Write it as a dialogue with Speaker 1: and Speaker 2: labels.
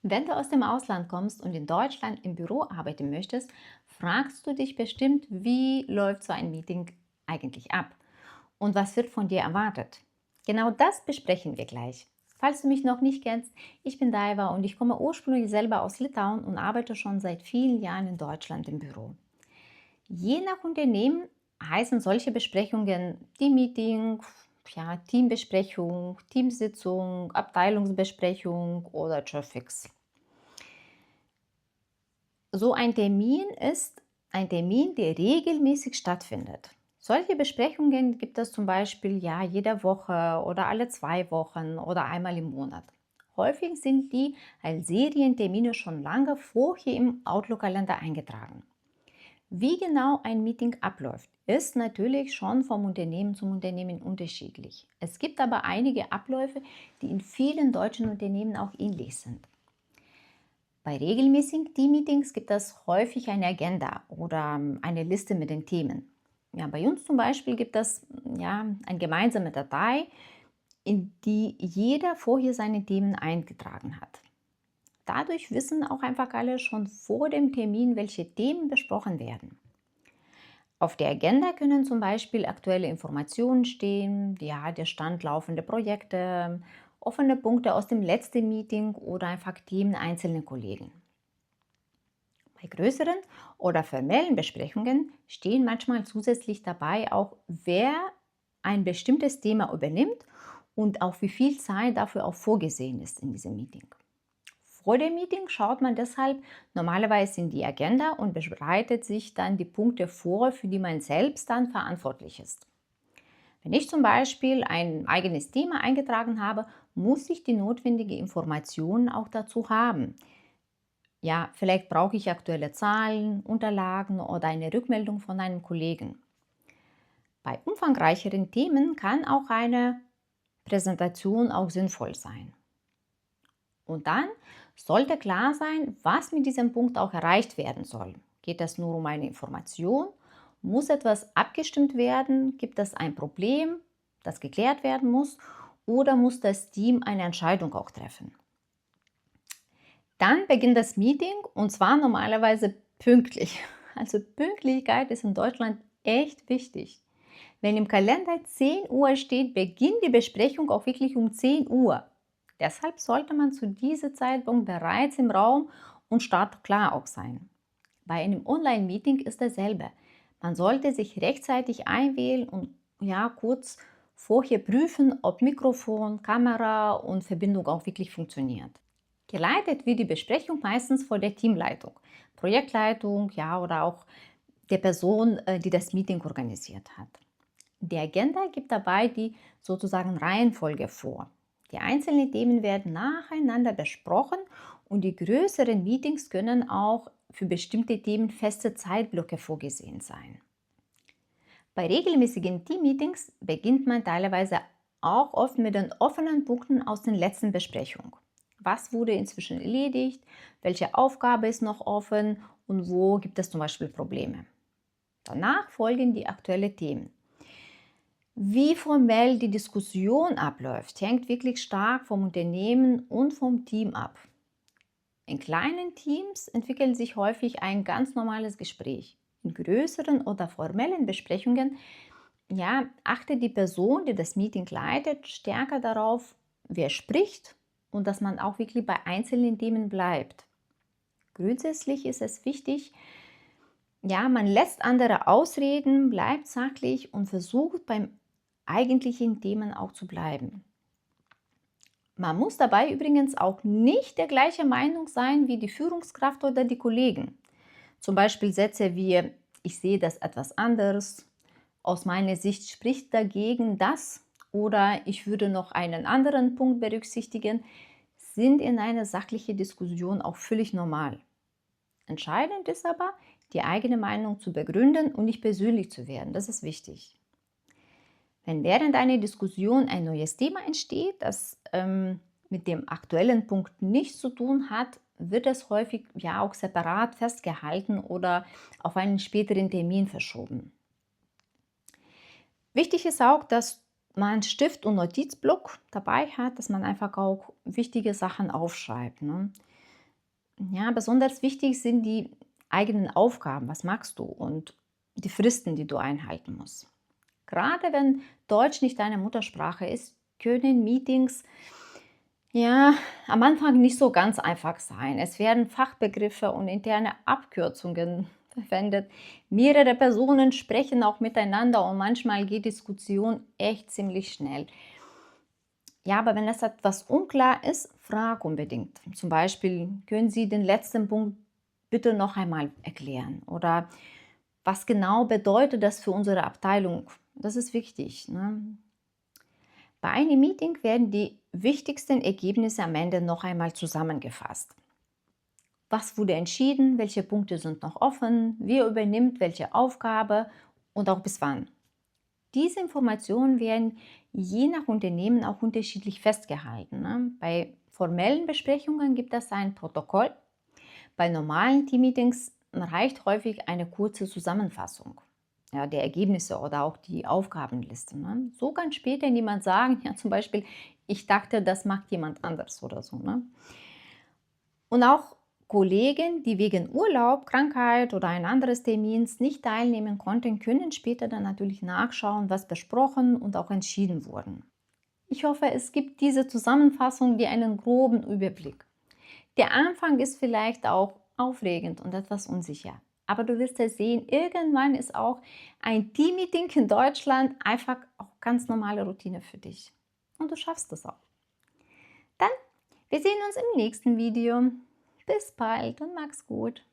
Speaker 1: Wenn du aus dem Ausland kommst und in Deutschland im Büro arbeiten möchtest, fragst du dich bestimmt, wie läuft so ein Meeting eigentlich ab und was wird von dir erwartet. Genau das besprechen wir gleich. Falls du mich noch nicht kennst, ich bin Daiva und ich komme ursprünglich selber aus Litauen und arbeite schon seit vielen Jahren in Deutschland im Büro. Je nach Unternehmen heißen solche Besprechungen Team-Meeting, ja, Teambesprechung, Teamsitzung, Abteilungsbesprechung oder Jobfix. So ein Termin ist ein Termin, der regelmäßig stattfindet. Solche Besprechungen gibt es zum Beispiel ja jede Woche oder alle 2 Wochen oder einmal im Monat. Häufig sind die als Serientermine schon lange vorher im Outlook-Kalender eingetragen. Wie genau ein Meeting abläuft, ist natürlich schon vom Unternehmen zum Unternehmen unterschiedlich. Es gibt aber einige Abläufe, die in vielen deutschen Unternehmen auch ähnlich sind. Bei regelmäßigen Team-Meetings gibt es häufig eine Agenda oder eine Liste mit den Themen. Ja, bei uns zum Beispiel gibt es ja eine gemeinsame Datei, in die jeder vorher seine Themen eingetragen hat. Dadurch wissen auch einfach alle schon vor dem Termin, welche Themen besprochen werden. Auf der Agenda können zum Beispiel aktuelle Informationen stehen, ja, der Stand laufender Projekte, offene Punkte aus dem letzten Meeting oder einfach Themen einzelner Kollegen. Bei größeren oder formellen Besprechungen stehen manchmal zusätzlich dabei auch, wer ein bestimmtes Thema übernimmt und auch wie viel Zeit dafür auch vorgesehen ist in diesem Meeting. Vor dem Meeting schaut man deshalb normalerweise in die Agenda und bereitet sich dann die Punkte vor, für die man selbst dann verantwortlich ist. Wenn ich zum Beispiel ein eigenes Thema eingetragen habe, muss ich die notwendige Informationen auch dazu haben. Ja, vielleicht brauche ich aktuelle Zahlen, Unterlagen oder eine Rückmeldung von einem Kollegen. Bei umfangreicheren Themen kann auch eine Präsentation auch sinnvoll sein. Und dann sollte klar sein, was mit diesem Punkt auch erreicht werden soll. Geht es nur um eine Information? Muss etwas abgestimmt werden? Gibt es ein Problem, das geklärt werden muss? Oder muss das Team eine Entscheidung auch treffen? Dann beginnt das Meeting und zwar normalerweise pünktlich. Also Pünktlichkeit ist in Deutschland echt wichtig. Wenn im Kalender 10 Uhr steht, beginnt die Besprechung auch wirklich um 10 Uhr. Deshalb sollte man zu diesem Zeitpunkt bereits im Raum und startklar auch sein. Bei einem Online-Meeting ist dasselbe. Man sollte sich rechtzeitig einwählen und ja, kurz vorher prüfen, ob Mikrofon, Kamera und Verbindung auch wirklich funktioniert. Geleitet wird die Besprechung meistens von der Teamleitung, Projektleitung, ja, oder auch der Person, die das Meeting organisiert hat. Die Agenda gibt dabei die sozusagen Reihenfolge vor. Die einzelnen Themen werden nacheinander besprochen und die größeren Meetings können auch für bestimmte Themen feste Zeitblöcke vorgesehen sein. Bei regelmäßigen Team-Meetings beginnt man teilweise auch oft mit den offenen Punkten aus den letzten Besprechungen. Was wurde inzwischen erledigt? Welche Aufgabe ist noch offen? Und wo gibt es zum Beispiel Probleme? Danach folgen die aktuellen Themen. Wie formell die Diskussion abläuft, hängt wirklich stark vom Unternehmen und vom Team ab. In kleinen Teams entwickelt sich häufig ein ganz normales Gespräch. In größeren oder formellen Besprechungen ja, achtet die Person, die das Meeting leitet, stärker darauf, wer spricht und dass man auch wirklich bei einzelnen Themen bleibt. Grundsätzlich ist es wichtig, ja, man lässt andere ausreden, bleibt sachlich und versucht beim eigentlichen Themen auch zu bleiben. Man muss dabei übrigens auch nicht der gleichen Meinung sein wie die Führungskraft oder die Kollegen. Zum Beispiel Sätze wie ich sehe das etwas anders, aus meiner Sicht spricht dagegen das oder ich würde noch einen anderen Punkt berücksichtigen, sind in einer sachlichen Diskussion auch völlig normal. Entscheidend ist aber, die eigene Meinung zu begründen und nicht persönlich zu werden. Das ist wichtig. Wenn während einer Diskussion ein neues Thema entsteht, das mit dem aktuellen Punkt nichts zu tun hat, wird es häufig ja auch separat festgehalten oder auf einen späteren Termin verschoben. Wichtig ist auch, dass man Stift und Notizblock dabei hat, dass man einfach auch wichtige Sachen aufschreibt. Ne? Ja, besonders wichtig sind die eigenen Aufgaben. Was magst du? Und die Fristen, die du einhalten musst. Gerade wenn Deutsch nicht deine Muttersprache ist, können Meetings ja am Anfang nicht so ganz einfach sein. Es werden Fachbegriffe und interne Abkürzungen verwendet. Mehrere Personen sprechen auch miteinander und manchmal geht Diskussion echt ziemlich schnell. Ja, aber wenn das etwas unklar ist, frag unbedingt. Zum Beispiel, können Sie den letzten Punkt bitte noch einmal erklären? Oder was genau bedeutet das für unsere Abteilung? Das ist wichtig. Ne? Bei einem Meeting werden die wichtigsten Ergebnisse am Ende noch einmal zusammengefasst. Was wurde entschieden? Welche Punkte sind noch offen? Wer übernimmt welche Aufgabe und auch bis wann? Diese Informationen werden je nach Unternehmen auch unterschiedlich festgehalten. Ne? Bei formellen Besprechungen gibt es ein Protokoll. Bei normalen Teammeetings reicht häufig eine kurze Zusammenfassung, ja, der Ergebnisse oder auch die Aufgabenliste. Ne? So kann später niemand sagen, ja, zum Beispiel, ich dachte, das macht jemand anders oder so. Ne? Und auch Kollegen, die wegen Urlaub, Krankheit oder ein anderes Termins nicht teilnehmen konnten, können später dann natürlich nachschauen, was besprochen und auch entschieden wurde. Ich hoffe, es gibt diese Zusammenfassung, die einen groben Überblick. Der Anfang ist vielleicht auch aufregend und etwas unsicher. Aber du wirst ja sehen, irgendwann ist auch ein Teammeeting in Deutschland einfach auch ganz normale Routine für dich. Und du schaffst es auch. Dann, wir sehen uns im nächsten Video. Bis bald und mach's gut.